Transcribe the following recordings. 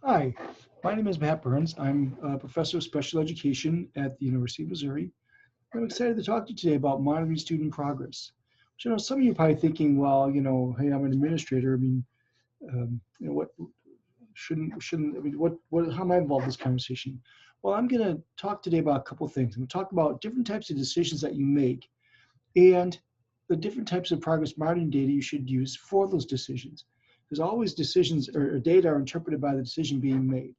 Hi, my name is Matt Burns. I'm a professor of special education at the University of Missouri. I'm excited to talk to you today about monitoring student progress. So, some of you are probably thinking, well, hey, I'm an administrator. What I mean, how am I involved in this conversation? Well, I'm going to talk today about a couple of things. I'm going to talk about different types of decisions that you make and the different types of progress monitoring data you should use for those decisions. Because always decisions or data are interpreted by the decision being made.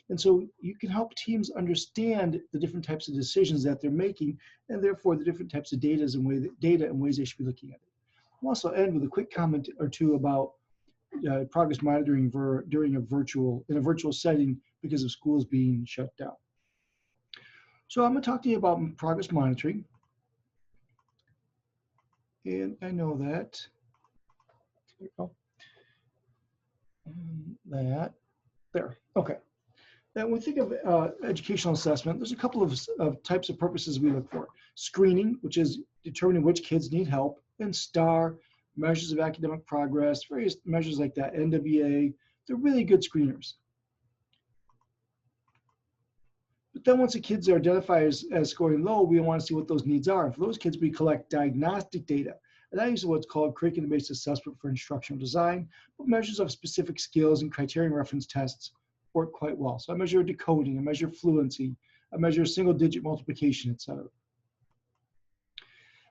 And so you can help teams understand the different types of decisions that they're making, and therefore the different types of data and ways they should be looking at it. I'll also end with a quick comment or two about progress monitoring during in a virtual setting because of schools being shut down. So I'm going to talk to you about progress monitoring, and I know that. There we go. That there. Okay. Now, when we think of educational assessment, there's a couple of types of purposes we look for. Screening, which is determining which kids need help, and STAR, measures of academic progress, various measures like that, NWA. They're really good screeners. But then once the kids are identified as scoring low, we want to see what those needs are. And for those kids, we collect diagnostic data. And that uses what's called curriculum-based assessment for instructional design, but measures of specific skills and criterion reference tests work quite well. So I measure decoding, I measure fluency, I measure single-digit multiplication, etc.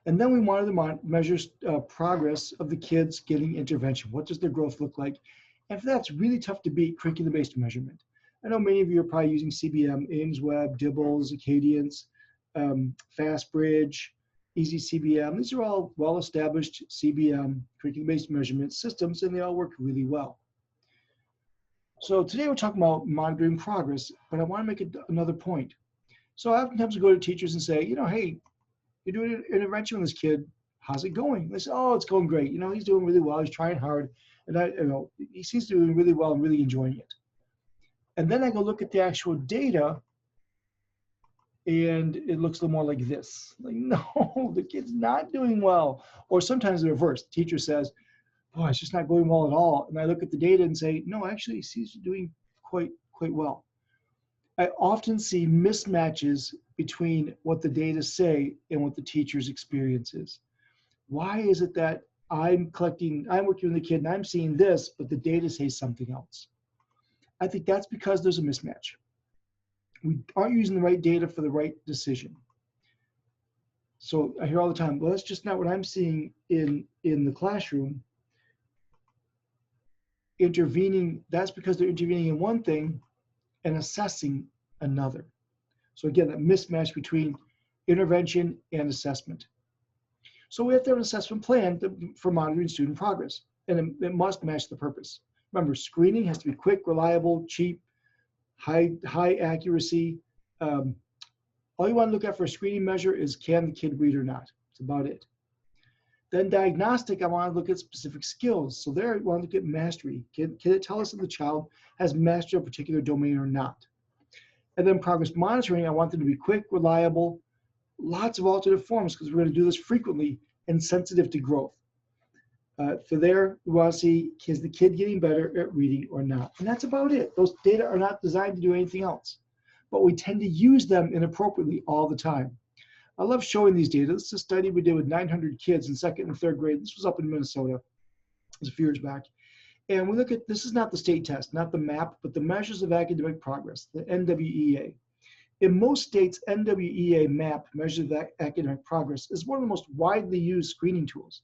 And then we monitor the measures progress of the kids getting intervention. What does their growth look like? And for that, it's really tough to beat curriculum-based measurement. I know many of you are probably using CBM, Ames Web, Dibbles, Acadience, FastBridge, Easy CBM. These are all well-established CBM, curriculum-based measurement systems, and they all work really well. So today we're talking about monitoring progress, but I want to make another point. So oftentimes we go to teachers and say, hey, you're doing an intervention with this kid. How's it going? They say, oh, it's going great. He's doing really well. He's trying hard. And he seems to be doing really well and really enjoying it. And then I go look at the actual data and it looks a little more like this. Like, no, the kid's not doing well. Or sometimes the reverse. The teacher says, oh, it's just not going well at all. And I look at the data and say, no, actually, he seems to be doing quite well. I often see mismatches between what the data say and what the teacher's experience is. Why is it that I'm working with the kid and I'm seeing this, but the data says something else? I think that's because there's a mismatch. We aren't using the right data for the right decision. So I hear all the time, well, that's just not what I'm seeing in the classroom. That's because they're intervening in one thing and assessing another. So again, that mismatch between intervention and assessment. So we have to have an assessment plan for monitoring student progress, and it must match the purpose. Remember, screening has to be quick, reliable, cheap, high accuracy. All you want to look at for a screening measure is can the kid read or not. That's about it. Then diagnostic, I want to look at specific skills. So there, I want to look at mastery. Can it tell us if the child has mastered a particular domain or not? And then progress monitoring, I want them to be quick, reliable, lots of alternate forms because we're going to do this frequently and sensitive to growth. For there, we want to see, is the kid getting better at reading or not? And that's about it. Those data are not designed to do anything else, but we tend to use them inappropriately all the time. I love showing these data. This is a study we did with 900 kids in second and third grade. This was up in Minnesota. It was a few years back. And we look at, this is not the state test, not the MAP, but the measures of academic progress, the NWEA. In most states, NWEA MAP, measures of academic progress, is one of the most widely used screening tools.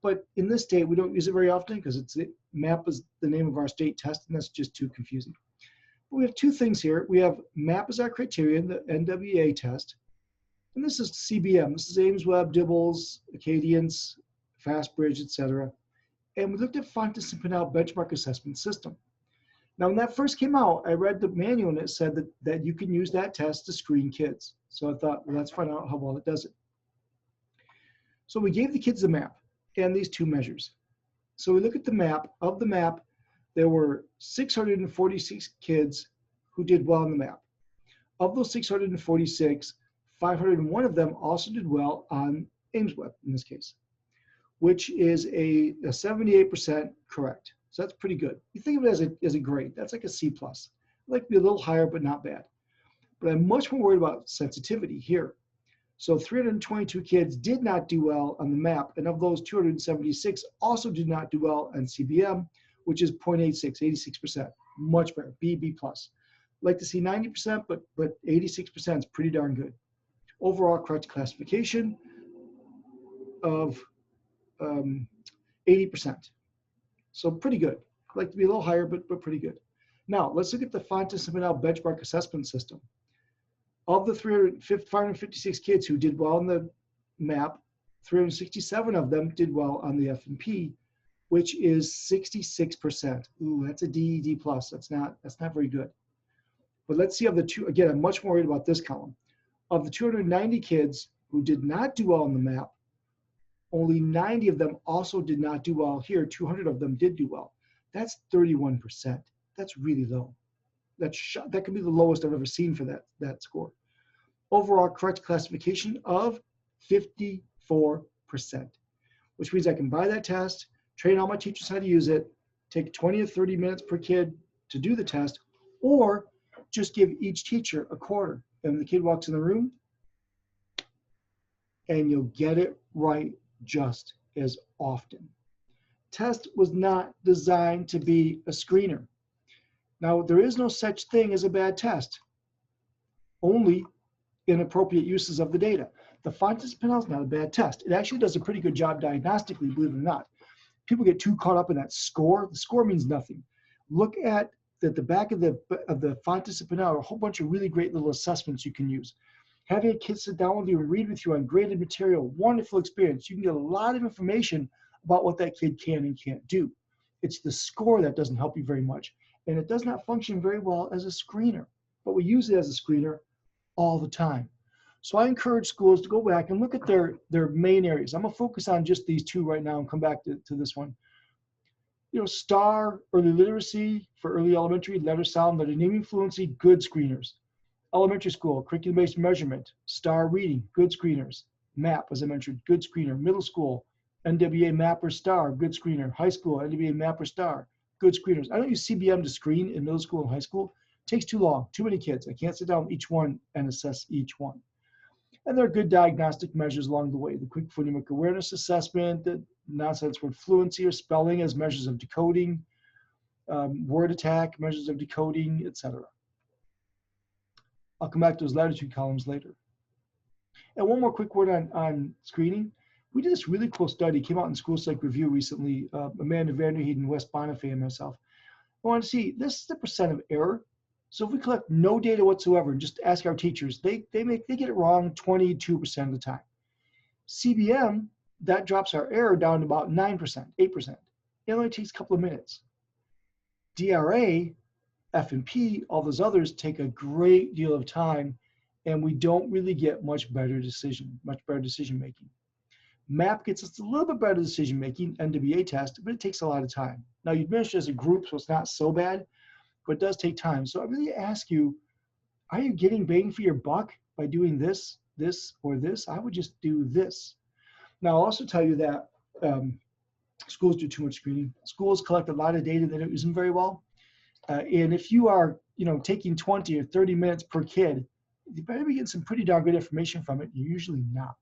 But in this state, we don't use it very often because MAP is the name of our state test, and that's just too confusing. But we have two things here. We have MAP as our criterion, the NWEA test, and this is CBM. This is Ames Web, Dibbles, Acadience, FastBridge, etc. And we looked at Fontes and Pinnell benchmark assessment system. Now, when that first came out, I read the manual and it said that you can use that test to screen kids. So I thought, well, let's find out how well it does it. So we gave the kids the map and these two measures. So we look at the map. Of the map, there were 646 kids who did well on the map. Of those 646, 501 of them also did well on Ames Web in this case, which is a 78% correct. So that's pretty good. You think of it as a grade. That's like a C+. I'd like to be a little higher, but not bad. But I'm much more worried about sensitivity here. So 322 kids did not do well on the MAP, and of those, 276 also did not do well on CBM, which is 0.86, 86%. Much better, B+. Like to see 90%, but 86% is pretty darn good. Overall correct classification of 80%. So pretty good. I'd like to be a little higher, but pretty good. Now, let's look at the Fontes and Pinnell benchmark assessment system. Of the 556 kids who did well on the MAP, 367 of them did well on the F&P, which is 66%. Ooh, that's a D+. That's not very good. But let's see of the two, again, I'm much more worried about this column. Of the 290 kids who did not do well on the MAP, only 90 of them also did not do well here. 200 of them did do well. That's 31%. That's really low. That could be the lowest I've ever seen for that score. Overall correct classification of 54%, which means I can buy that test, train all my teachers how to use it, take 20 or 30 minutes per kid to do the test, or just give each teacher a quarter. And when the kid walks in the room, and you'll get it right just as often. Test was not designed to be a screener. Now, there is no such thing as a bad test, only inappropriate uses of the data. The Fontes Pinnell is not a bad test. It actually does a pretty good job diagnostically, believe it or not. People get too caught up in that score. The score means nothing. Look at the back of the Fontes and Pinnell, a whole bunch of really great little assessments you can use. Having a kid sit down with you and read with you on graded material, wonderful experience. You can get a lot of information about what that kid can and can't do. It's the score that doesn't help you very much. And it does not function very well as a screener, but we use it as a screener all the time. So I encourage schools to go back and look at their main areas. I'm gonna focus on just these two right now and come back to this one. You know, STAR, early literacy for early elementary, letter, sound, letter, naming, fluency, good screeners. Elementary school, curriculum-based measurement, STAR reading, good screeners. MAP, as I mentioned, good screener. Middle school, NWA MAP or STAR, good screener. High school, NWA MAP or STAR, good screeners. I don't use CBM to screen in middle school and high school. It takes too long, too many kids. I can't sit down with each one and assess each one. And there are good diagnostic measures along the way. The quick phonemic awareness assessment, the nonsense word fluency or spelling as measures of decoding, word attack, measures of decoding, etc. I'll come back to those latitude columns later. And one more quick word on screening. We did this really cool study, came out in School Psych Review recently, Amanda Vanderheeden, Wes Bonifay, and myself. I want to see, this is the percent of error. So if we collect no data whatsoever and just ask our teachers, they get it wrong 22% of the time. CBM, that drops our error down to about 9%, 8%. It only takes a couple of minutes. DRA, F&P, all those others take a great deal of time, and we don't really get much better decision making. MAP gets us a little bit better decision making, NWA test, but it takes a lot of time. Now you administer as a group, so it's not so bad, but it does take time. So I really ask you, are you getting bang for your buck by doing this, this, or this? I would just do this. Now I'll also tell you that schools do too much screening. Schools collect a lot of data that isn't very well. And if you are, taking 20 or 30 minutes per kid, you better be getting some pretty darn good information from it. You're usually not.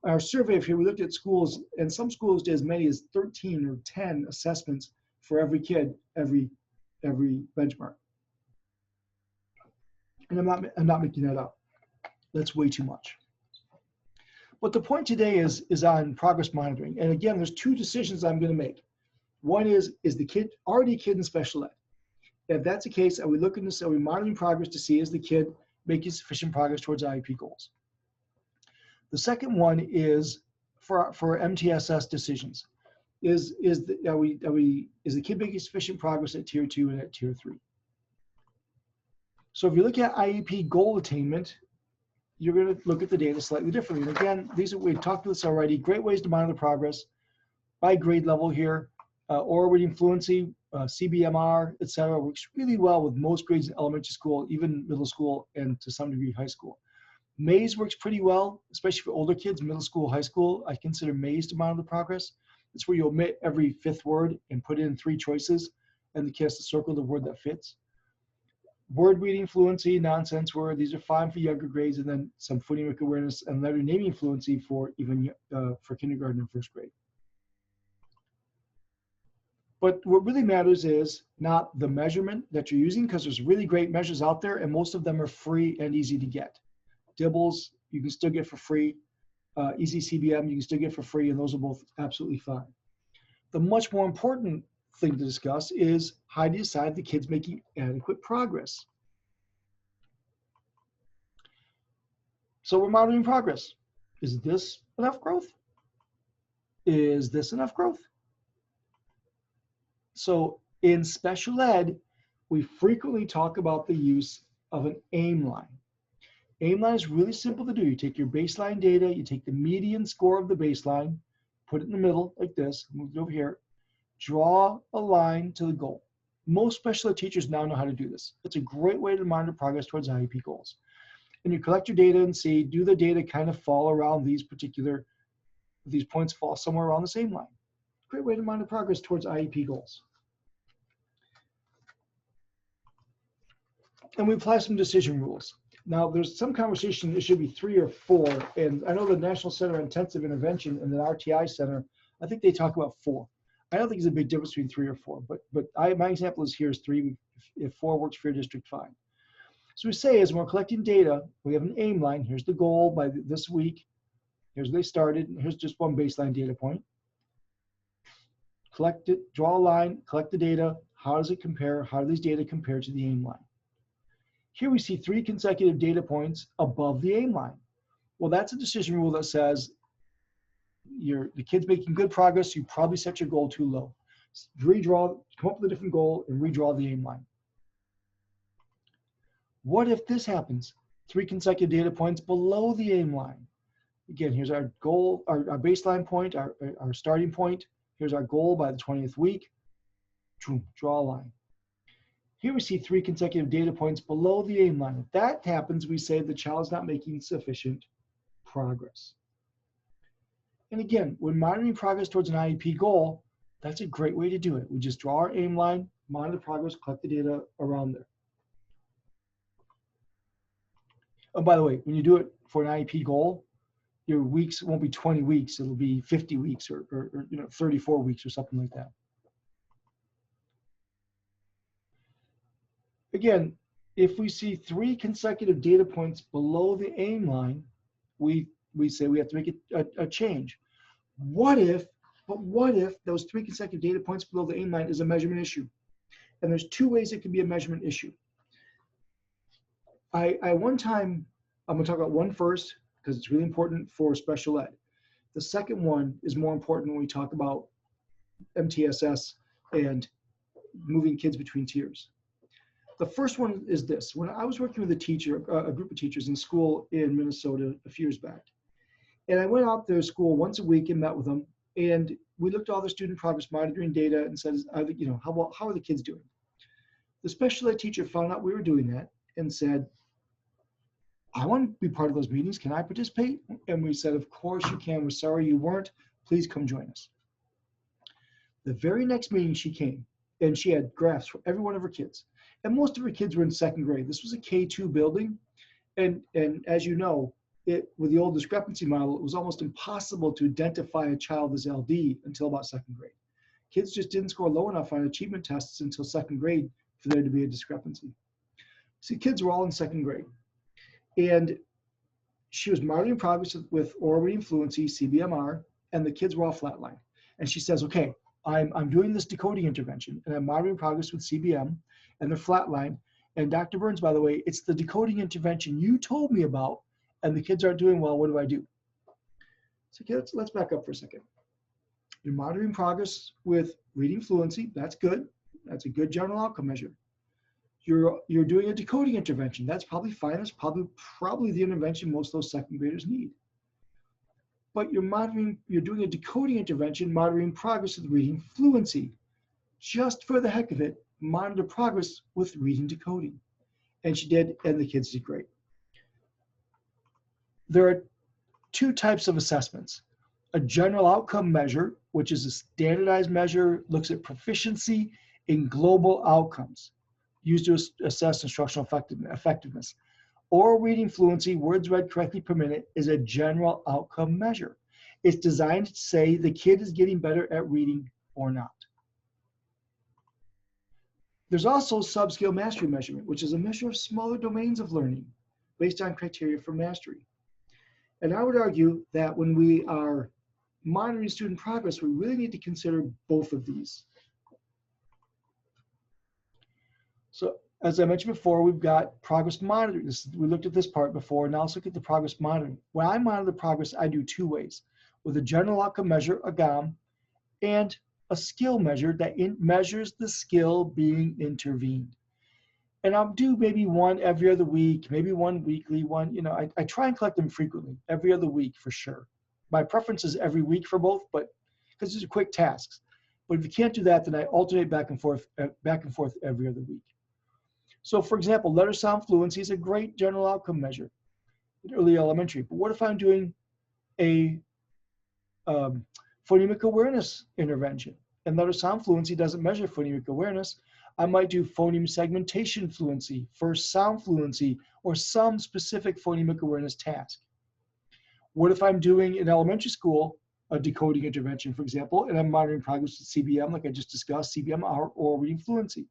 Our survey here, we looked at schools, and some schools did as many as 13 or 10 assessments for every kid, every benchmark. And I'm not making that up. That's way too much. But the point today is on progress monitoring. And again, there's two decisions I'm going to make. One is the kid already a kid in special ed? If that's the case, are we looking to, are we monitoring progress to see is the kid making sufficient progress towards IEP goals? The second one is for MTSS decisions. Is the kid making sufficient progress at tier 2 and at tier 3? So if you look at IEP goal attainment, you're going to look at the data slightly differently. And again, we've talked about this already. Great ways to monitor progress by grade level here. Oral reading fluency, CBMR, etc. works really well with most grades in elementary school, even middle school, and to some degree high school. Maze works pretty well, especially for older kids, middle school, high school. I consider Maze to monitor progress. It's where you omit every fifth word and put in 3 choices, and the kid has to circle the word that fits. Word reading fluency, nonsense word, these are fine for younger grades, and then some phonemic awareness and letter naming fluency for even for kindergarten and first grade. But what really matters is not the measurement that you're using, because there's really great measures out there, and most of them are free and easy to get. Dibbles, you can still get for free. Easy CBM, you can still get for free, and those are both absolutely fine. The much more important thing to discuss is how do you decide the kid's making adequate progress? So we're monitoring progress. Is this enough growth? Is this enough growth? So in special ed, we frequently talk about the use of an aim line. Aim line is really simple to do. You take your baseline data, you take the median score of the baseline, put it in the middle like this, move it over here, draw a line to the goal. Most special ed teachers now know how to do this. It's a great way to monitor progress towards IEP goals. And you collect your data and see, do the data kind of fall around these points fall somewhere around the same line? Great way to monitor progress towards IEP goals. And we apply some decision rules. Now, there's some conversation, it should be 3 or 4, and I know the National Center on Intensive Intervention and the RTI Center, I think they talk about 4. I don't think there's a big difference between 3 or 4, but my example is here is 3. If 4 works for your district, fine. So we say as we're collecting data, we have an aim line. Here's the goal by this week. Here's where they started. And here's just one baseline data point. Collect it, draw a line, collect the data. How does it compare? How do these data compare to the aim line? Here we see 3 consecutive data points above the aim line. Well, that's a decision rule that says the kid's making good progress. You probably set your goal too low. Redraw, come up with a different goal and redraw the aim line. What if this happens? 3 consecutive data points below the aim line. Again, here's our goal, our baseline point, our starting point. Here's our goal by the 20th week. Draw a line. Here we see 3 consecutive data points below the aim line. If that happens, we say the child is not making sufficient progress. And again, when monitoring progress towards an IEP goal, that's a great way to do it. We just draw our aim line, monitor progress, collect the data around there. Oh, by the way, when you do it for an IEP goal, your weeks won't be 20 weeks. It'll be 50 weeks or 34 weeks or something like that. Again, if we see 3 consecutive data points below the aim line, we say we have to make a change. What if those 3 consecutive data points below the aim line is a measurement issue? And there's 2 ways it can be a measurement issue. One time, I'm gonna talk about one first, because it's really important for special ed. The second one is more important when we talk about MTSS and moving kids between tiers. The first one is this. When I was working with a group of teachers in school in Minnesota a few years back, and I went out to their school once a week and met with them, and we looked at all the student progress monitoring data and said, how are the kids doing? The special ed teacher found out we were doing that and said, I want to be part of those meetings. Can I participate? And we said, of course you can. We're sorry you weren't. Please come join us. The very next meeting she came, and she had graphs for every one of her kids. And most of her kids were in 2nd grade. This was a K2 building. And as you know, with the old discrepancy model, it was almost impossible to identify a child as LD until about 2nd grade. Kids just didn't score low enough on achievement tests until 2nd grade for there to be a discrepancy. See, kids were all in 2nd grade. And she was monitoring progress with oral reading fluency, CBMR, and the kids were all flatlined. And she says, okay, I'm doing this decoding intervention, and I'm monitoring progress with CBM, and they're flatlined. And Dr. Burns, by the way, it's the decoding intervention you told me about, and the kids aren't doing well. What do I do? So let's back up for a second. You're monitoring progress with reading fluency. That's good. That's a good general outcome measure. You're doing a decoding intervention. That's probably fine. That's probably the intervention most of those 2nd graders need. But you're doing a decoding intervention, monitoring progress with reading fluency. Just for the heck of it, monitor progress with reading decoding. And she did, and the kids did great. There are 2 types of assessments. a general outcome measure, which is a standardized measure, looks at proficiency in global outcomes used to assess instructional effectiveness. Oral reading fluency, words read correctly per minute, is a general outcome measure. It's designed to say the kid is getting better at reading or not. There's also subscale mastery measurement, which is a measure of smaller domains of learning based on criteria for mastery. And I would argue that when we are monitoring student progress, we really need to consider both of these. So as I mentioned before, we've got progress monitoring. We looked at this part before. Now let's look at the progress monitoring. When I monitor progress, I do two ways: with a general outcome measure, a GOM, and a skill measure that measures the skill being intervened. And I'll do maybe one every other week, maybe one weekly, one, I try and collect them frequently, every other week for sure. My preference is every week for both, but because these are quick tasks. But if you can't do that, then I alternate back and forth every other week. So for example, letter sound fluency is a great general outcome measure in early elementary. But what if I'm doing a phonemic awareness intervention? And letter sound fluency doesn't measure phonemic awareness. I might do phoneme segmentation fluency, first sound fluency, or some specific phonemic awareness task. What if I'm doing in elementary school a decoding intervention, for example, and I'm monitoring progress with CBM, like I just discussed, CBM or reading fluency?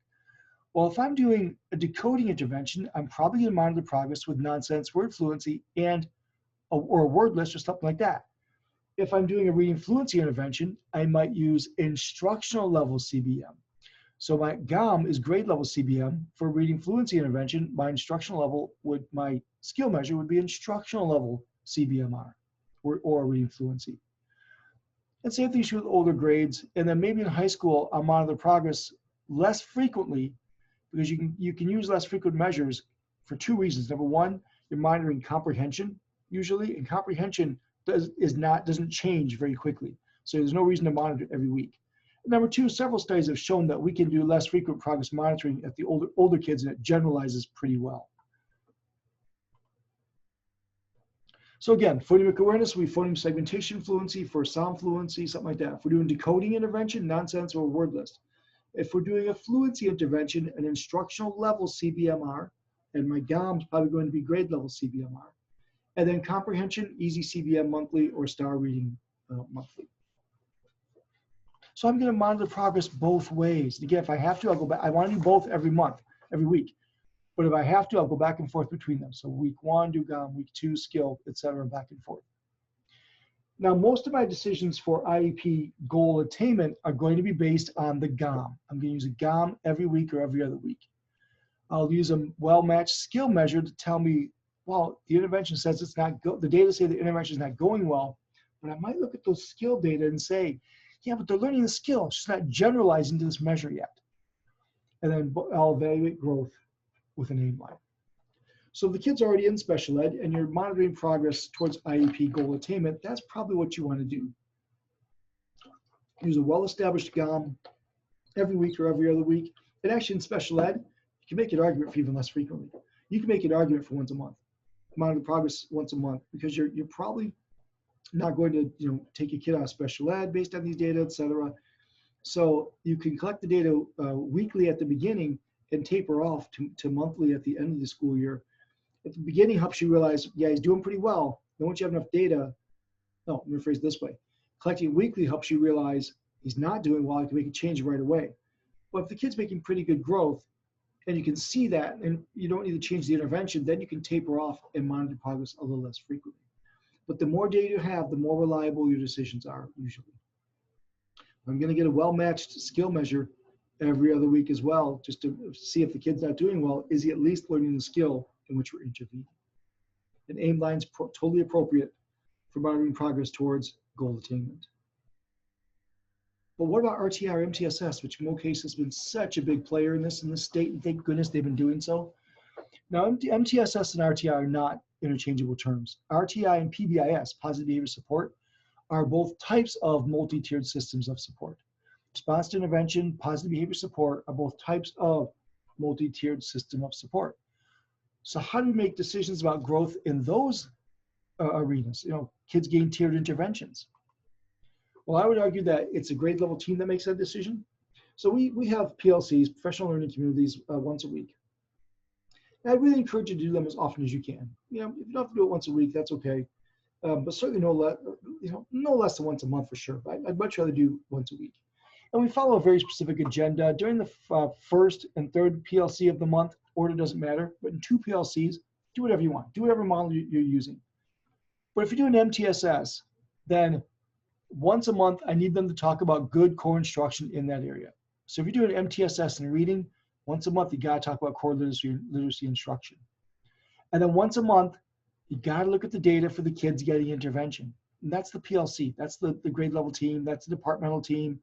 Well, if I'm doing a decoding intervention, I'm probably going to monitor progress with nonsense word fluency or a word list or something like that. If I'm doing a reading fluency intervention, I might use instructional level CBM. So my GOM is grade level CBM. For reading fluency intervention, my skill measure would be instructional level CBMR or reading fluency. And same thing with older grades. And then maybe in high school, I'll monitor progress less frequently, because you can use less frequent measures for two reasons. Number one, you're monitoring comprehension usually, and comprehension doesn't change very quickly. So there's no reason to monitor it every week. Number two, several studies have shown that we can do less frequent progress monitoring at the older kids, and it generalizes pretty well. So again, phonemic awareness, we phoneme segmentation fluency for sound fluency, something like that. If we're doing decoding intervention, nonsense or word list. If we're doing a fluency intervention, an instructional level CBMR, and my GOM is probably going to be grade level CBMR. And then comprehension, easy CBM monthly or star reading monthly. So I'm going to monitor progress both ways. Again, if I have to, I'll go back. I want to do both every month, every week. But if I have to, I'll go back and forth between them. So week one, do GOM, week two, skill, et cetera, back and forth. Now, most of my decisions for IEP goal attainment are going to be based on the GOM. I'm going to use a GOM every week or every other week. I'll use a well-matched skill measure to tell me, well, the intervention says it's not the data say the intervention is not going well, but I might look at those skill data and say, yeah, but they're learning the skill, it's just not generalizing to this measure yet. And then I'll evaluate growth with an aim line. So if the kid's already in special ed and you're monitoring progress towards IEP goal attainment, that's probably what you want to do. Use a well-established GOM every week or every other week. And actually in special ed, you can make an argument for even less frequently. You can make an argument for once a month. Monitor progress once a month, because you're probably not going to take your kid out of special ed based on these data, et cetera. So you can collect the data weekly at the beginning and taper off to monthly at the end of the school year. At the beginning helps you realize, yeah, he's doing pretty well. Then once you have enough data, no, let me rephrase it this way. Collecting weekly helps you realize he's not doing well, I can make a change right away. But if the kid's making pretty good growth, and you can see that, and you don't need to change the intervention, then you can taper off and monitor progress a little less frequently. But the more data you have, the more reliable your decisions are usually. I'm going to get a well-matched skill measure every other week as well, just to see if the kid's not doing well. Is he at least learning the skill in which we're intervening? An aim line is totally appropriate for monitoring progress towards goal attainment. But what about RTI or MTSS, which MOCASE has been such a big player in this state, and thank goodness they've been doing so. Now, MTSS and RTI are not interchangeable terms. RTI and PBIS, positive behavior support, are both types of multi-tiered systems of support. Response to intervention, positive behavior support are both types of multi-tiered system of support. So how do we make decisions about growth in those arenas? Kids gain tiered interventions. Well, I would argue that it's a grade level team that makes that decision. So we have PLCs, professional learning communities, once a week. And I really encourage you to do them as often as you can. You know, if you don't have to do it once a week, that's okay. But certainly no less than once a month for sure. I'd much rather do once a week. And we follow a very specific agenda. During the first and third PLC of the month, order doesn't matter, but in 2 PLCs, do whatever you want. Do whatever model you're using. But if you're doing MTSS, then once a month, I need them to talk about good core instruction in that area. So if you're doing MTSS and reading, once a month, you gotta talk about core literacy instruction. And then once a month, you gotta look at the data for the kids getting intervention. And that's the PLC, that's the grade level team, that's the departmental team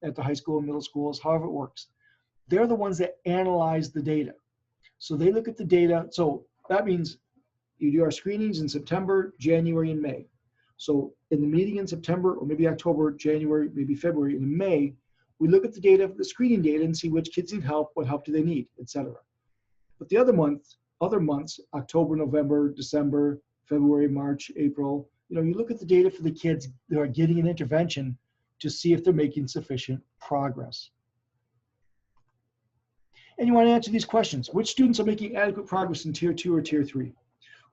at the high school and middle schools, however it works. They're the ones that analyze the data. So they look at the data. So that means you do our screenings in September, January, and May. So in the meeting in September, or maybe October, January, maybe February, and in May, we look at the data, the screening data, and see which kids need help, what help do they need, etc. But the other months, October, November, December, February, March, April, you look at the data for the kids that are getting an intervention to see if they're making sufficient progress. And you want to answer these questions. Which students are making adequate progress in Tier 2 or Tier 3?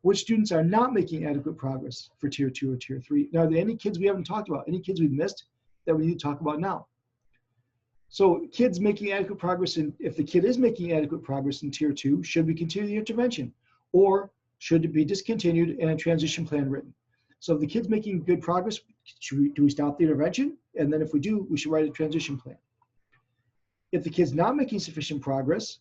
Which students are not making adequate progress for Tier 2 or Tier 3? Now, are there any kids we haven't talked about? Any kids we've missed that we need to talk about now? So kids making adequate progress, if the kid is making adequate progress in Tier 2, should we continue the intervention? Or should it be discontinued and a transition plan written? So if the kid's making good progress, do we stop the intervention? And then if we do, we should write a transition plan. If the kid's not making sufficient progress,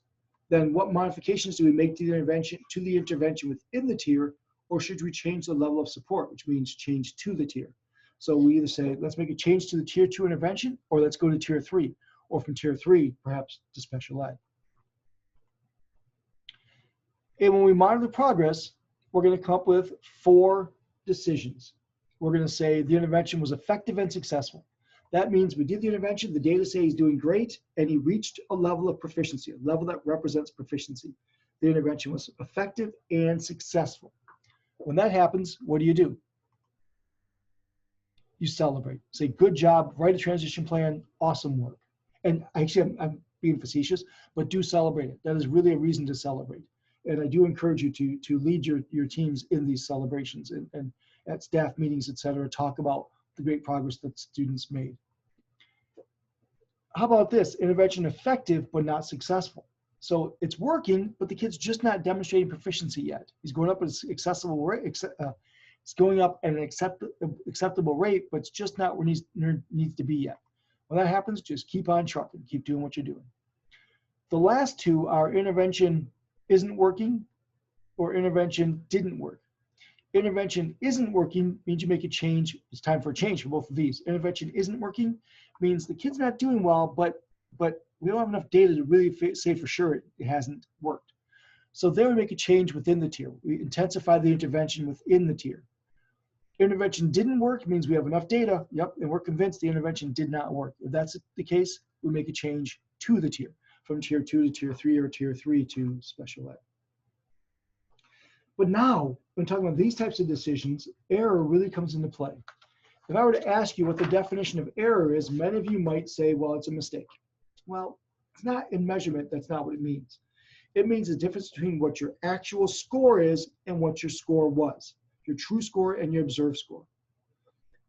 then what modifications do we make to the intervention within the tier, or should we change the level of support, which means change to the tier? So we either say, let's make a change to the Tier 2 intervention, or let's go to Tier 3, or from Tier 3, perhaps to special ed. And when we monitor progress, we're going to come up with 4 decisions. We're going to say the intervention was effective and successful. That means we did the intervention, the data say he's doing great, and he reached a level of proficiency, a level that represents proficiency. The intervention was effective and successful. When that happens, what do? You celebrate. Say, good job, write a transition plan, awesome work. And actually, I'm being facetious, but do celebrate it. That is really a reason to celebrate. And I do encourage you to lead your teams in these celebrations and at staff meetings, et cetera, talk about the great progress that students made. How about this? Intervention effective, but not successful. So it's working, but the kid's just not demonstrating proficiency yet. He's going up at an accessible rate. It's going up at an acceptable rate, but it's just not where it needs to be yet. When that happens, just keep on trucking, keep doing what you're doing. The last 2 are intervention isn't working or intervention didn't work. Intervention isn't working means you make a change. It's time for a change for both of these. Intervention isn't working means the kid's not doing well, but we don't have enough data to really say for sure it hasn't worked. So there we make a change within the tier. We intensify the intervention within the tier. Intervention didn't work means we have enough data, and we're convinced the intervention did not work. If that's the case, we make a change to the tier, from Tier 2 to Tier 3 or Tier 3 to special ed. But now, when talking about these types of decisions, error really comes into play. If I were to ask you what the definition of error is, many of you might say, well, it's a mistake. Well, it's not in measurement, that's not what it means. It means the difference between what your actual score is and what your score was, your true score and your observed score.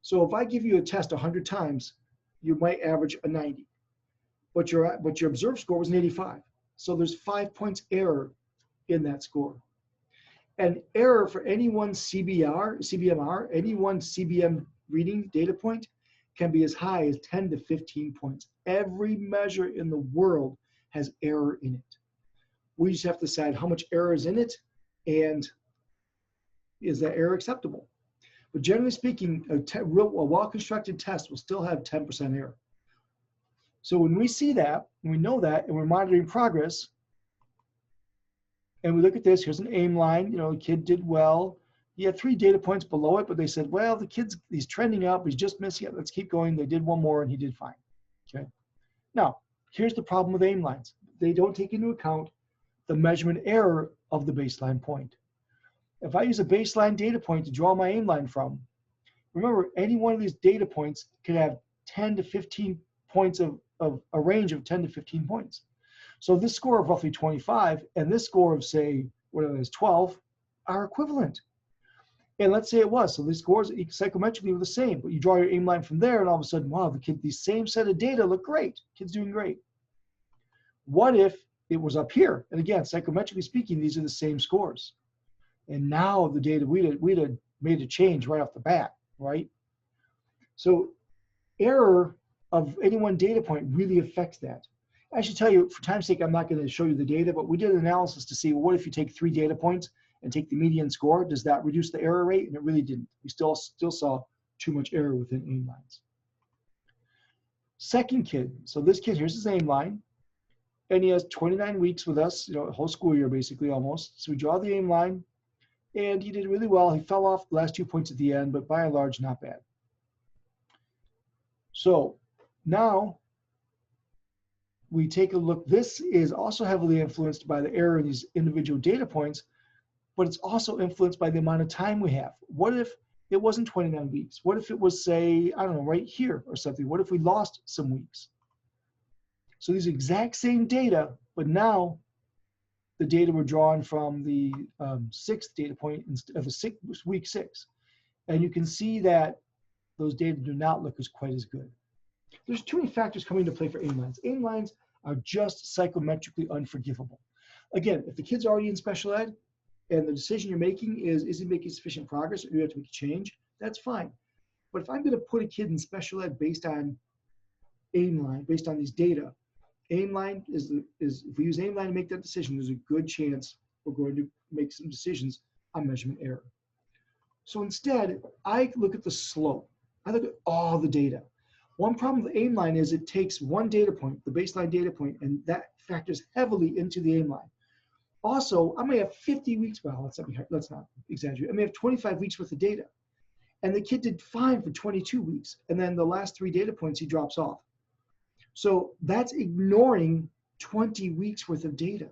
So if I give you a test 100 times, you might average a 90, but your observed score was an 85. So there's 5 points error in that score. And error for any one CBMR, any one CBM reading data point can be as high as 10 to 15 points. Every measure in the world has error in it. We just have to decide how much error is in it and is that error acceptable? But generally speaking, a well-constructed test will still have 10% error. So when we see that, and we know that, and we're monitoring progress, and we look at this, here's an aim line, the kid did well. He had 3 data points below it, but they said, well, he's trending up, he's just missing it, let's keep going. They did 1 more and he did fine, okay? Now, here's the problem with aim lines. They don't take into account the measurement error of the baseline point. If I use a baseline data point to draw my aim line from, remember, any one of these data points could have 10 to 15 points of a range of 10 to 15 points. So this score of roughly 25 and this score of, say, whatever it is, 12 are equivalent. And let's say it was. So these scores psychometrically were the same, but you draw your aim line from there, and all of a sudden, wow, these same set of data look great. Kid's doing great. What if it was up here? And again, psychometrically speaking, these are the same scores. And now the data, we'd have made a change right off the bat, right? So error of any one data point really affects that. I should tell you, for time's sake, I'm not going to show you the data, but we did an analysis to see, well, what if you take 3 data points and take the median score? Does that reduce the error rate? And it really didn't. We still saw too much error within aim lines. Second kid, so this kid, here's his aim line, and he has 29 weeks with us, a whole school year basically almost. So we draw the aim line, and he did really well. He fell off the last 2 points at the end, but by and large, not bad. So now we take a look. This is also heavily influenced by the error in these individual data points, but it's also influenced by the amount of time we have. What if it wasn't 29 weeks? What if it was, say, I don't know, right here or something? What if we lost some weeks? So these exact same data, but now the data were drawn from the 6th data point of week 6. And you can see that those data do not look quite as good. There's too many factors coming into play for aim lines. Aim lines are just psychometrically unforgivable. Again, if the kid's already in special ed and the decision you're making is he making sufficient progress or do you have to make a change, that's fine. But if I'm going to put a kid in special ed based on aim line, based on these data, aim line is if we use aim line to make that decision, there's a good chance we're going to make some decisions on measurement error. So instead, I look at the slope. I look at all the data. One problem with the aim line is it takes one data point, the baseline data point, and that factors heavily into the aim line. Also, I may have 50 weeks, well, let's not exaggerate. I may have 25 weeks worth of data. And the kid did fine for 22 weeks. And then the last 3 data points, he drops off. So that's ignoring 20 weeks worth of data.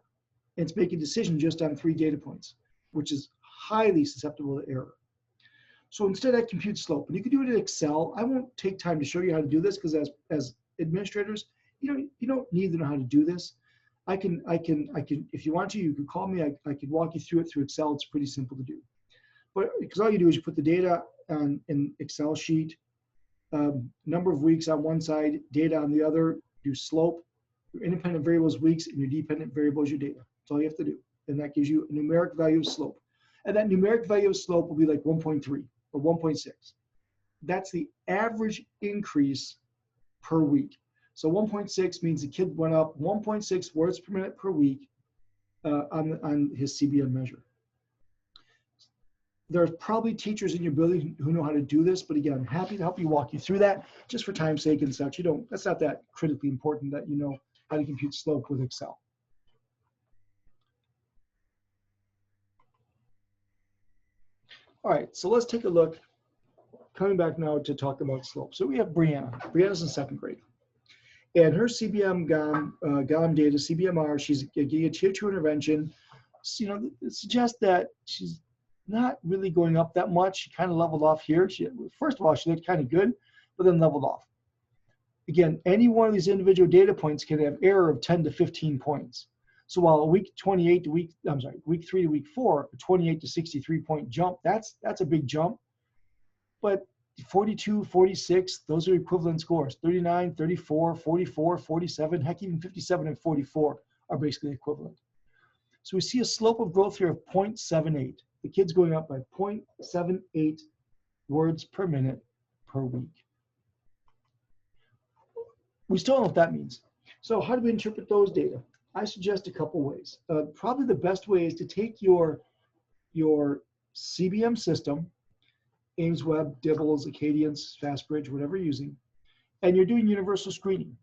And it's making a decision just on 3 data points, which is highly susceptible to error. So instead I compute slope, and you can do it in Excel. I won't take time to show you how to do this because as administrators, you don't need to know how to do this. I can, if you want to, you can call me. I can walk you through it through Excel. It's pretty simple to do. But because all you do is you put the data on an Excel sheet, number of weeks on one side, data on the other, do slope, your independent variables weeks, and your dependent variables your data. That's all you have to do. And that gives you a numeric value of slope. And that numeric value of slope will be like 1.3 or 1.6. That's the average increase per week. So 1.6 means the kid went up 1.6 words per minute per week on his CBM measure. There's probably teachers in your building who know how to do this, but again, I'm happy to help you walk you through that just for time's sake and such. That's not that critically important that you know how to compute slope with Excel. All right, so let's take a look. Coming back now to talk about slope. So we have Brianna. Brianna's in 2nd grade. And her CBM GOM data, CBMR, she's getting a tier 2 intervention. So, it suggests that she's not really going up that much. She kind of leveled off here. First of all, she looked kind of good, but then leveled off. Again, any one of these individual data points can have error of 10 to 15 points. So while week 28 to week 3 to week 4, a 28 to 63 point jump, that's a big jump. But 42, 46, those are equivalent scores. 39, 34, 44, 47, heck, even 57 and 44 are basically equivalent. So we see a slope of growth here of 0.78. The kid's going up by 0.78 words per minute per week. We still don't know what that means. So how do we interpret those data? I suggest a couple ways. Probably the best way is to take your CBM system, Ames Web, Dibbles, Acadience, FastBridge, whatever you're using, and you're doing universal screening.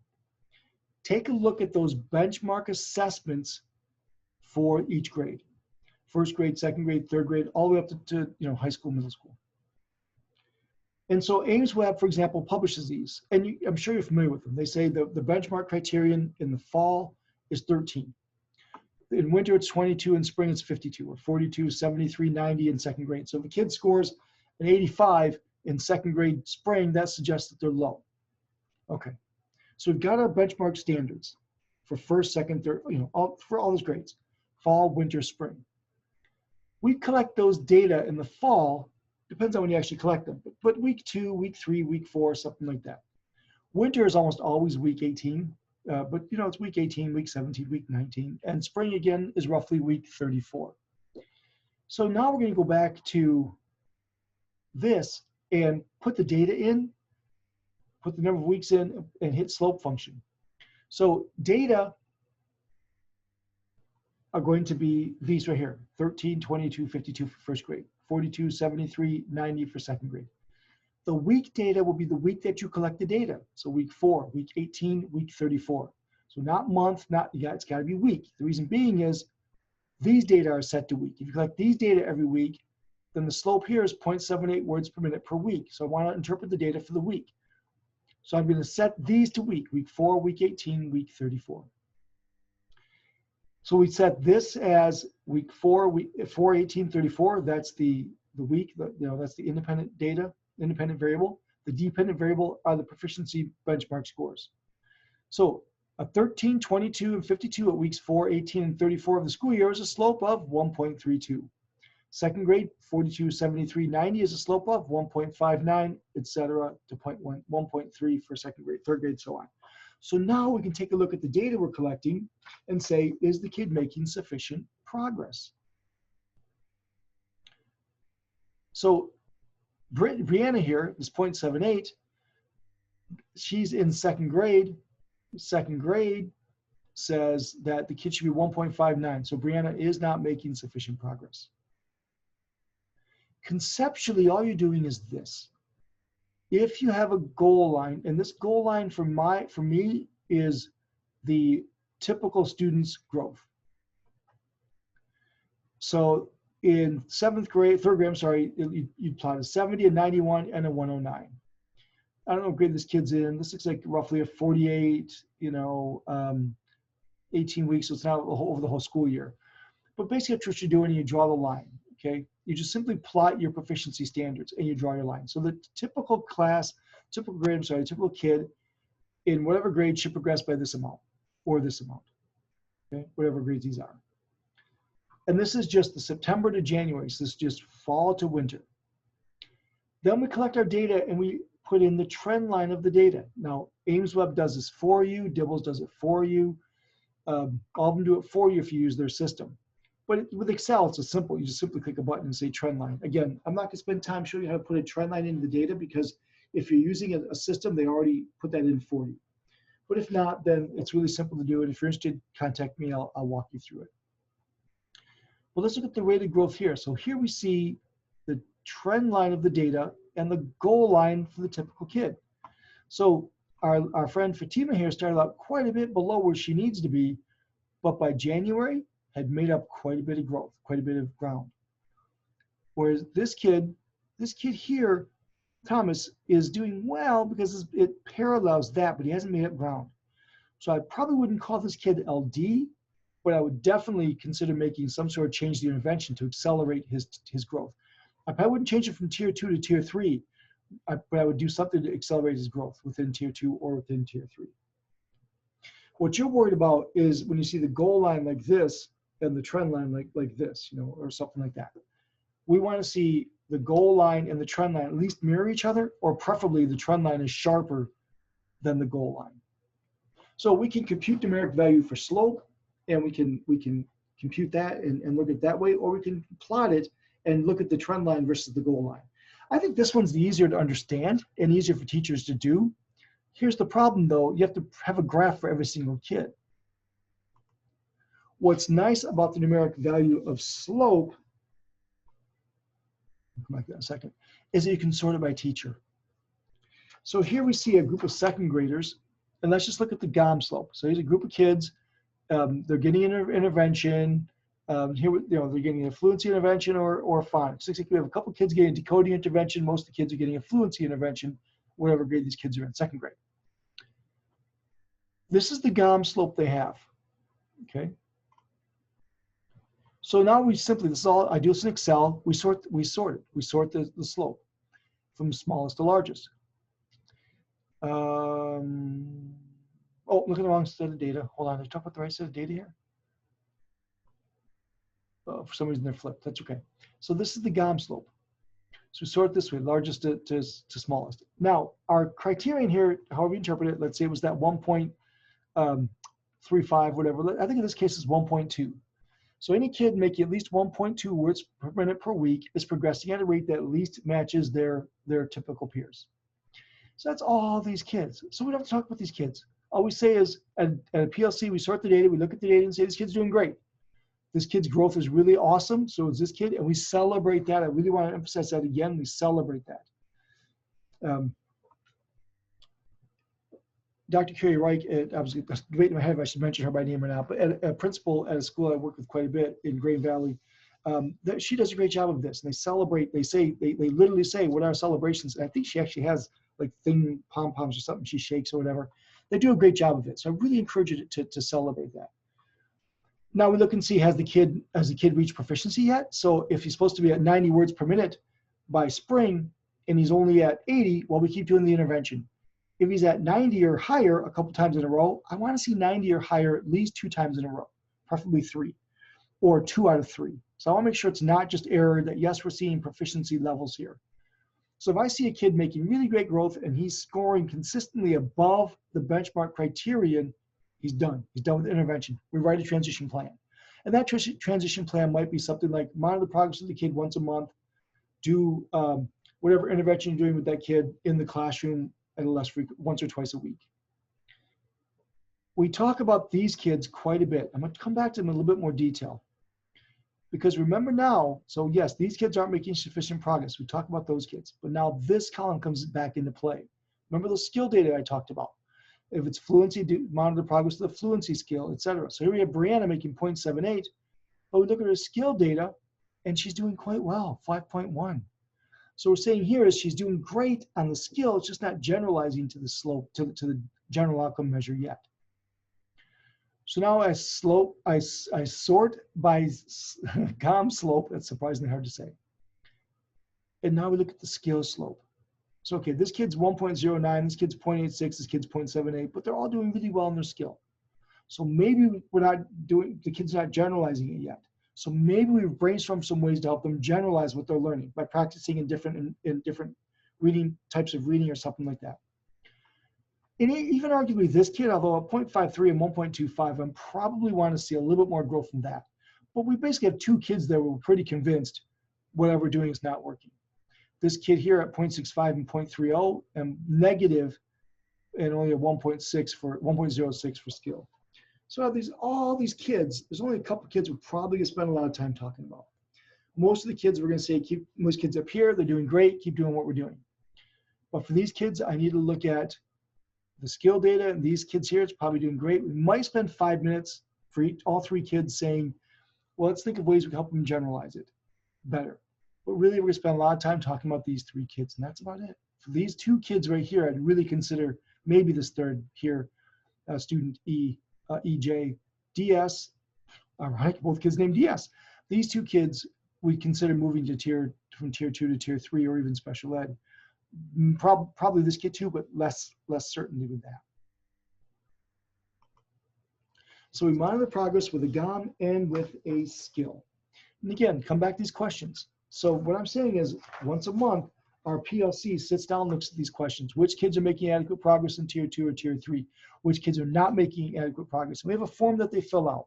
Take a look at those benchmark assessments for each grade. 1st grade, 2nd grade, 3rd grade, all the way up to high school, middle school. And so Ames Web, for example, publishes these, and I'm sure you're familiar with them. They say the benchmark criterion in the fall is 13. In winter, it's 22. In spring, it's 52, or 42, 73, 90 in 2nd grade. So if a kid scores an 85 in 2nd grade spring, that suggests that they're low. Okay, so we've got our benchmark standards for first, second, third, for all those grades, fall, winter, spring. We collect those data in the fall, depends on when you actually collect them, but week 2, week 3, week 4, something like that. Winter is almost always week 18, but it's week 18, week 17, week 19, and spring again is roughly week 34. So now we're going to go back to this and put the data in, put the number of weeks in, and hit slope function. So data are going to be these right here: 13, 22, 52 for first grade, 42, 73, 90 for second grade. The week data will be the week that you collect the data. So week 4, week 18, week 34. So not month, it's got to be week. The reason being is these data are set to week. If you collect these data every week, then the slope here is 0.78 words per minute per week. So I want to interpret the data for the week. So I'm going to set these to week 4, week 18, week 34. So we set this as week 4, 18, 34. That's the week, that's the independent data, independent variable. The dependent variable are the proficiency benchmark scores. So a 13, 22, and 52 at weeks 4, 18, and 34 of the school year is a slope of 1.32. Second grade, 42, 73, 90 is a slope of 1.59, etc., to 1.3 for second grade, third grade, so on. So now we can take a look at the data we're collecting and say, is the kid making sufficient progress? So Brianna here is 0.78. She's in second grade. Second grade says that the kid should be 1.59. So Brianna is not making sufficient progress. Conceptually, all you're doing is this. If you have a goal line, and this goal line for me is the typical student's growth. So in third grade, I'm sorry, you plot a 70, a 91, and a 109. I don't know what grade this kid's in. This looks like roughly a 48, 18 weeks, so it's not over the whole school year. But basically that's what you're doing, you draw the line, okay? You just simply plot your proficiency standards and you draw your line. So the typical kid in whatever grade should progress by this amount or this amount, okay? Whatever grades these are. And this is just the September to January, so this is just fall to winter. Then we collect our data and we put in the trend line of the data. Now, AimsWeb does this for you, Dibbles does it for you. All of them do it for you if you use their system. But with Excel, it's simple. You just simply click a button and say trend line. Again, I'm not going to spend time showing you how to put a trend line into the data because if you're using a system, they already put that in for you. But if not, then it's really simple to do it. If you're interested, contact me. I'll walk you through it. Well, let's look at the rate of growth here. So here we see the trend line of the data and the goal line for the typical kid. So our friend Fatima here started out quite a bit below where she needs to be, but by January had made up quite a bit of growth, quite a bit of ground. Whereas this kid here, Thomas, is doing well because it parallels that, but he hasn't made up ground. So I probably wouldn't call this kid LD, but I would definitely consider making some sort of change to the intervention to accelerate his growth. I probably wouldn't change it from tier 2 to tier 3, but I would do something to accelerate his growth within tier 2 or within tier 3. What you're worried about is when you see the goal line like this and the trend line like this, or something like that. We want to see the goal line and the trend line at least mirror each other, or preferably the trend line is sharper than the goal line. So we can compute numeric value for slope, and we can compute that and look at it that way, or we can plot it and look at the trend line versus the goal line. I think this one's the easier to understand and easier for teachers to do. Here's the problem though, you have to have a graph for every single kid. What's nice about the numeric value of slope, I'll come back to that in a second, is that you can sort it by teacher. So here we see a group of second graders, and let's just look at the GOM slope. So here's a group of kids, they're getting an intervention. Here, they're getting a fluency intervention or phonics. Looks like we have a couple kids getting decoding intervention. Most of the kids are getting a fluency intervention, whatever grade these kids are in, second grade. This is the GOM slope they have, okay? So now this is all, I do this in Excel, we sort the slope from smallest to largest. Oh, look at the wrong set of data. Hold on, did I talk about the right set of data here? For some reason they're flipped. That's okay. So this is the GOM slope. So we sort this way, largest to smallest. Now, our criterion here, however you interpret it, let's say it was that 1.35, whatever. I think in this case it's 1.2. So any kid making at least 1.2 words per minute per week is progressing at a rate that at least matches their typical peers. So that's all these kids. So we don't have to talk about these kids. All we say is at a PLC, we sort the data, we look at the data and say this kid's doing great. This kid's growth is really awesome. So is this kid, and we celebrate that. I really want to emphasize that again. We celebrate that. Dr. Carrie Reich, I was debating in my head if I should mention her by name or not, but a principal at a school I work with quite a bit in Green Valley, that she does a great job of this. And they celebrate, they say, they literally say, what are our celebrations? And I think she actually has like pom-poms or something she shakes or whatever. They do a great job of it. So I really encourage you to celebrate that. Now we look and see, has the kid reached proficiency yet? So if he's supposed to be at 90 words per minute by spring and he's only at 80, well, we keep doing the intervention. If he's at 90 or higher a couple times in a row, I want to see 90 or higher at least 2 times in a row, preferably 3 or 2 out of 3. So I want to make sure it's not just error, that yes, we're seeing proficiency levels here. So if I see a kid making really great growth and he's scoring consistently above the benchmark criterion, he's done. He's done with the intervention. We write a transition plan. And that transition plan might be something like monitor the progress of the kid once a month, do whatever intervention you're doing with that kid in the classroom at a less frequent, once or twice a week. We talk about these kids quite a bit. I'm going to come back to them in a little bit more detail. Because remember now, so yes, these kids aren't making sufficient progress. We talk about those kids. But now this column comes back into play. Remember those skill data I talked about? If it's fluency, monitor the progress of the fluency skill, etc. So here we have Brianna making 0.78, but we look at her skill data, and she's doing quite well, 5.1. So we're saying here is she's doing great on the skill, it's just not generalizing to the slope, to the general outcome measure yet. So now I sort by GOM slope, that's surprisingly hard to say. And now we look at the skill slope. So, okay, this kid's 1.09, this kid's 0.86, this kid's 0.78, but they're all doing really well in their skill. So maybe we're not doing, the kid's not generalizing it yet. So maybe we've brainstormed some ways to help them generalize what they're learning by practicing in different reading types of reading or something like that. And even arguably this kid, although a 0.53 and 1.25, I probably want to see a little bit more growth from that. But we basically have 2 kids there where we're pretty convinced whatever we're doing is not working. This kid here at 0.65 and 0.30 and negative, and only a 1.06 for skill. So all these kids, there's only a couple of kids we're probably gonna spend a lot of time talking about. Most of the kids we're gonna say, keep most kids up here, they're doing great, keep doing what we're doing. But for these kids, I need to look at the skill data, and these kids here, it's probably doing great. We might spend 5 minutes for all 3 kids saying, well, let's think of ways we can help them generalize it better. But really, we're gonna spend a lot of time talking about these 3 kids, and that's about it. For these 2 kids right here, I'd really consider maybe this third here, student EJ, DS, all right, both kids named DS. These 2 kids, we consider moving to from tier 2 to tier 3 or even special ed. Probably this kid too, but less certainty with that. So we monitor progress with a GOM and with a skill. And again, come back to these questions. So what I'm saying is once a month, our PLC sits down and looks at these questions. Which kids are making adequate progress in tier 2 or tier 3? Which kids are not making adequate progress? And we have a form that they fill out.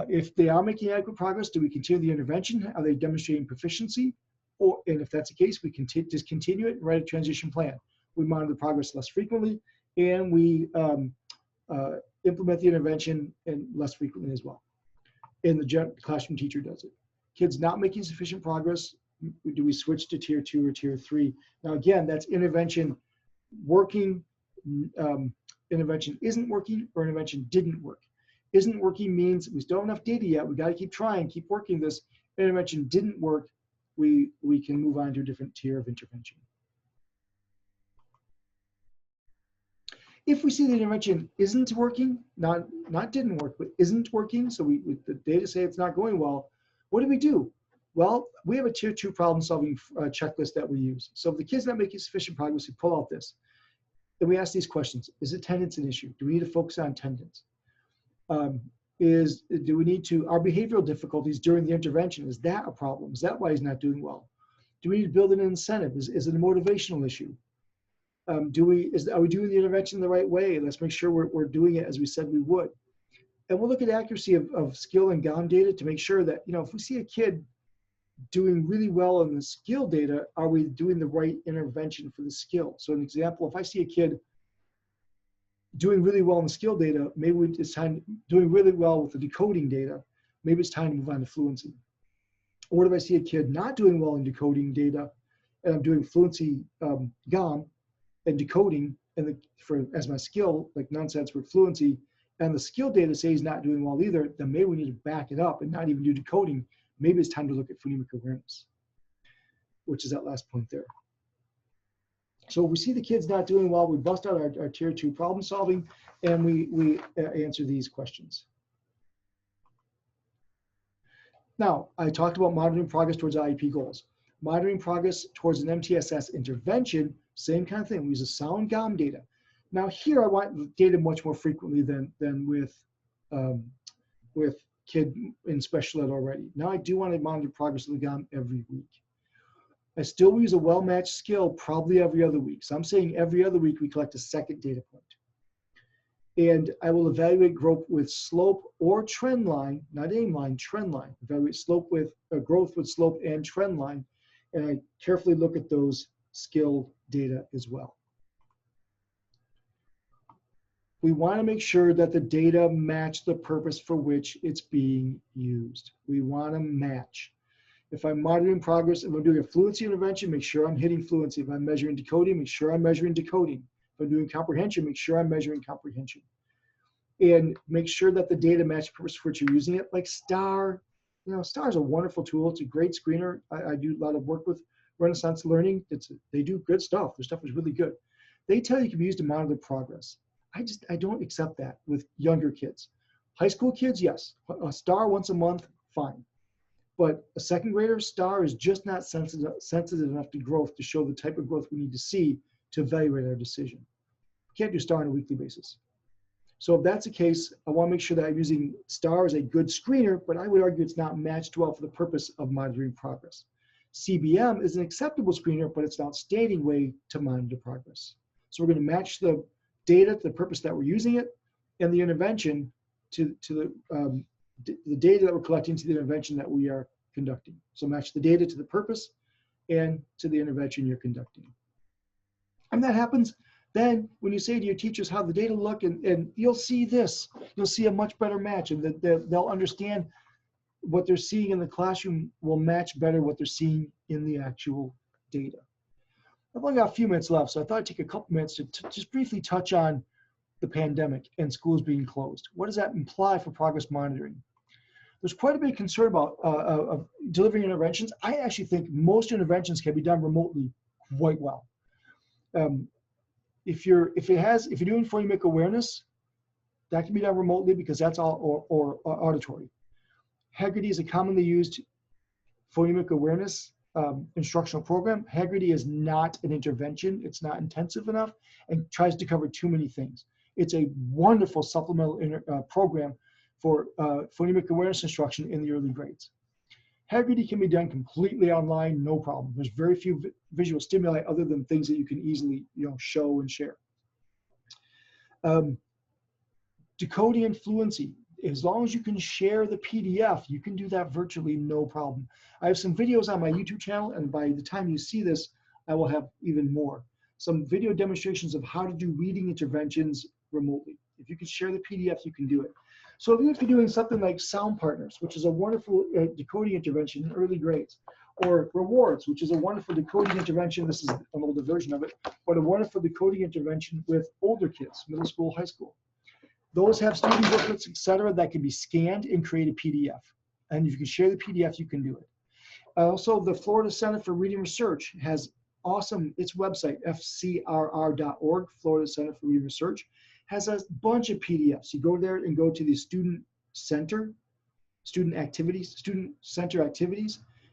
If they are making adequate progress, do we continue the intervention? Are they demonstrating proficiency? And if that's the case, we can discontinue it and write a transition plan. We monitor the progress less frequently, and we implement the intervention and less frequently as well. And the classroom teacher does it. Kids not making sufficient progress, do we switch to tier 2 or tier 3? Now again, that's intervention working, intervention isn't working, or intervention didn't work. Isn't working means we still don't have enough data yet. We got to keep trying, keep working this. Intervention didn't work. We can move on to a different tier of intervention. If we see the intervention isn't working, not didn't work, but isn't working, so the data say it's not going well, what do we do? Well, we have a tier 2 problem solving checklist that we use. So if the kid's not making sufficient progress, we pull out this. And we ask these questions. Is attendance an issue? Do we need to focus on attendance? Do we need to, our behavioral difficulties during the intervention, is that a problem? Is that why he's not doing well? Do we need to build an incentive? Is it a motivational issue? Are we doing the intervention the right way? Let's make sure we're doing it as we said we would. And we'll look at accuracy of skill and GOM data to make sure that, if we see a kid doing really well on the skill data, are we doing the right intervention for the skill? So an example, if I see a kid doing really well in the skill data, maybe it's time, doing really well with the decoding data, maybe it's time to move on to fluency. Or if I see a kid not doing well in decoding data, and I'm doing fluency GOM and decoding as my skill, like nonsense for fluency, and the skill data say he's not doing well either, then maybe we need to back it up and not even do decoding. Maybe it's time to look at phonemic awareness, which is that last point there. So we see the kids not doing well, we bust out our tier 2 problem solving, and we answer these questions. Now, I talked about monitoring progress towards IEP goals. Monitoring progress towards an MTSS intervention, same kind of thing. We use a sound GOM data. Now here I want data much more frequently than with kid in special ed already. Now I do want to monitor progress of the GOM every week. I still use a well-matched skill probably every other week. So I'm saying every other week we collect a second data point. And I will evaluate growth with slope or trend line, not aim line, trend line. Evaluate slope with growth with slope and trend line. And I carefully look at those skill data as well. We want to make sure that the data match the purpose for which it's being used. We want to match. If I'm monitoring progress, if I'm doing a fluency intervention, make sure I'm hitting fluency. If I'm measuring decoding, make sure I'm measuring decoding. If I'm doing comprehension, make sure I'm measuring comprehension. And make sure that the data match the purpose for which you're using it. Like STAR, STAR is a wonderful tool. It's a great screener. I do a lot of work with Renaissance Learning. They do good stuff. Their stuff is really good. They tell you it can be used to monitor progress. I don't accept that with younger kids. High school kids, yes. A STAR once a month, fine. But a second grader, STAR is just not sensitive enough to growth to show the type of growth we need to see to evaluate our decision. We can't do STAR on a weekly basis. So if that's the case, I want to make sure that I'm using STAR as a good screener, but I would argue it's not matched well for the purpose of monitoring progress. CBM is an acceptable screener, but it's an outstanding way to monitor progress. So we're going to match the data to the purpose that we're using it, and the intervention to the data that we're collecting to the intervention that we are conducting. So match the data to the purpose and to the intervention you're conducting. And that happens then when you say to your teachers how the data look, and you'll see this, you'll see a much better match, and they'll understand what they're seeing in the classroom will match better what they're seeing in the actual data. I've only got a few minutes left, so I thought I'd take a couple minutes to just briefly touch on the pandemic and schools being closed. What does that imply for progress monitoring? There's quite a bit of concern about of delivering interventions. I actually think most interventions can be done remotely quite well. If you're doing phonemic awareness, that can be done remotely because that's all or auditory. Haggerty is a commonly used phonemic awareness instructional program. Haggerty is not an intervention. It's not intensive enough and tries to cover too many things. It's a wonderful supplemental program for phonemic awareness instruction in the early grades. Haggerty can be done completely online, no problem. There's very few visual stimuli other than things that you can easily show and share. Decoding and fluency. As long as you can share the PDF, you can do that virtually no problem. I have some videos on my YouTube channel, and by the time you see this, I will have even more. Some video demonstrations of how to do reading interventions remotely. If you can share the PDF, you can do it. So even if you're doing something like Sound Partners, which is a wonderful decoding intervention in early grades, or Rewards, which is a wonderful decoding intervention, this is an older version of it, but a wonderful decoding intervention with older kids, middle school, high school. Those have student booklets, etc., that can be scanned and create a PDF. And if you can share the PDF, you can do it. Also, the Florida Center for Reading Research has its website, fcrr.org, Florida Center for Reading Research, has a bunch of PDFs. You go there and go to the student center activities,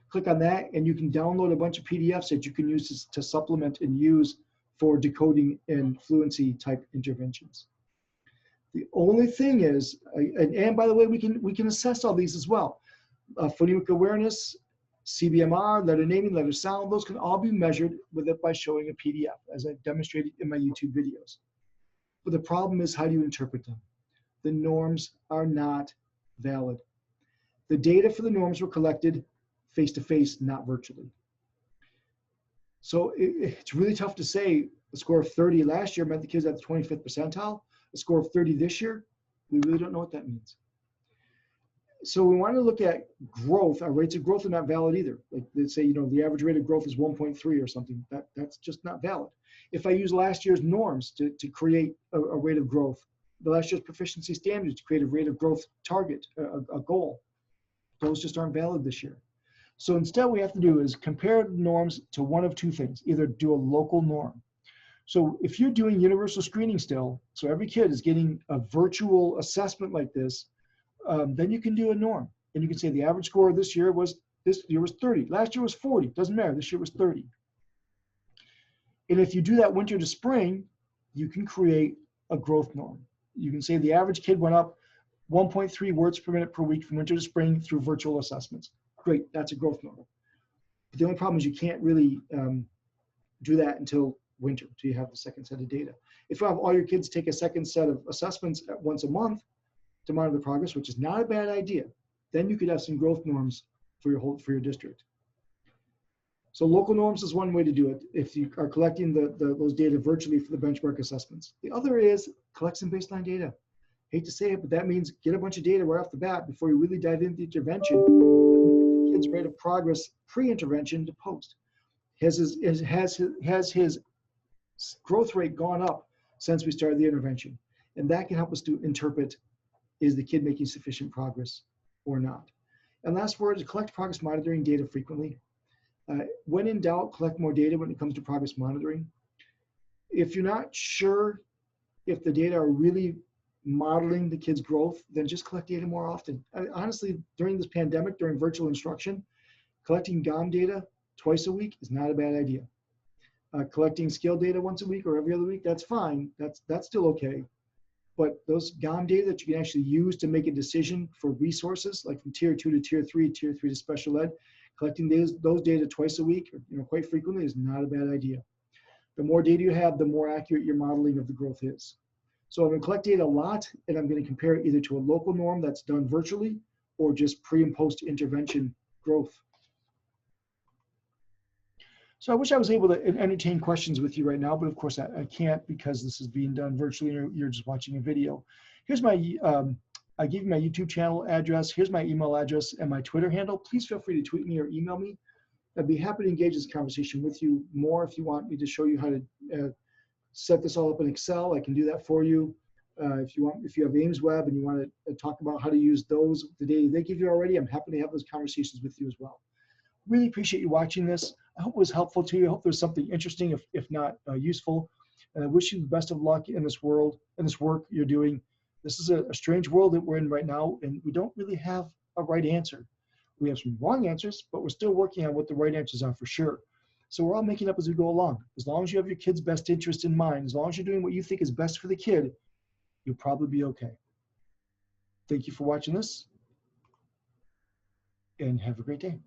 click on that, and you can download a bunch of PDFs that you can use to supplement and use for decoding and fluency type interventions. The only thing is, and by the way, we can assess all these as well. Phonemic awareness, CBMR, letter naming, letter sound, those can all be measured with it by showing a PDF, as I demonstrated in my YouTube videos. But the problem is, how do you interpret them? The norms are not valid. The data for the norms were collected face-to-face, not virtually. So it's really tough to say a score of 30 last year meant the kids at the 25th percentile. A score of 30 this year, we really don't know what that means. So we want to look at growth. Our rates of growth are not valid either. Like they say, the average rate of growth is 1.3 or something. That's just not valid. If I use last year's norms to create a rate of growth, the last year's proficiency standards to create a rate of growth target, a goal, those just aren't valid this year. So instead, what we have to do is compare norms to one of two things. Either do a local norm. So if you're doing universal screening still, so every kid is getting a virtual assessment like this, then you can do a norm. And you can say the average score this year was 30. Last year was 40. Doesn't matter. This year was 30. And if you do that winter to spring, you can create a growth norm. You can say the average kid went up 1.3 words per minute per week from winter to spring through virtual assessments. Great, that's a growth norm. But the only problem is you can't really do that until winter, until you have the second set of data. If you have all your kids take a second set of assessments once a month to monitor the progress, which is not a bad idea, then you could have some growth norms for your district. So local norms is one way to do it if you are collecting those data virtually for the benchmark assessments. The other is collect some baseline data. Hate to say it, but that means get a bunch of data right off the bat before you really dive into the intervention. The kid's rate of progress pre-intervention to post. Has his growth rate gone up since we started the intervention? And that can help us to interpret, is the kid making sufficient progress or not? And last word is collect progress monitoring data frequently. When in doubt, collect more data when it comes to progress monitoring. If you're not sure if the data are really modeling the kid's growth, then just collect data more often. Honestly, during this pandemic, during virtual instruction, collecting GOM data twice a week is not a bad idea. Collecting skill data once a week or every other week, that's fine. That's still okay. But those GOM data that you can actually use to make a decision for resources, like from tier 2 to tier 3, tier 3 to special ed, collecting those data twice a week, quite frequently, is not a bad idea. The more data you have, the more accurate your modeling of the growth is. So I'm going to collect data a lot, and I'm going to compare it either to a local norm that's done virtually or just pre and post intervention growth. So I wish I was able to entertain questions with you right now, but of course I can't because this is being done virtually and you're just watching a video. Here's my, I gave you my YouTube channel address. Here's my email address and my Twitter handle. Please feel free to tweet me or email me. I'd be happy to engage this conversation with you more. If you want me to show you how to set this all up in Excel, I can do that for you. If you have Ames Web and you want to talk about how to use the data they give you already, I'm happy to have those conversations with you as well. Really appreciate you watching this. I hope it was helpful to you. I hope there's something interesting, if not useful. And I wish you the best of luck in this world, in this work you're doing. This is a strange world that we're in right now, and we don't really have a right answer. We have some wrong answers, but we're still working on what the right answers are for sure. So we're all making up as we go along. As long as you have your kid's best interest in mind, as long as you're doing what you think is best for the kid, you'll probably be okay. Thank you for watching this, and have a great day.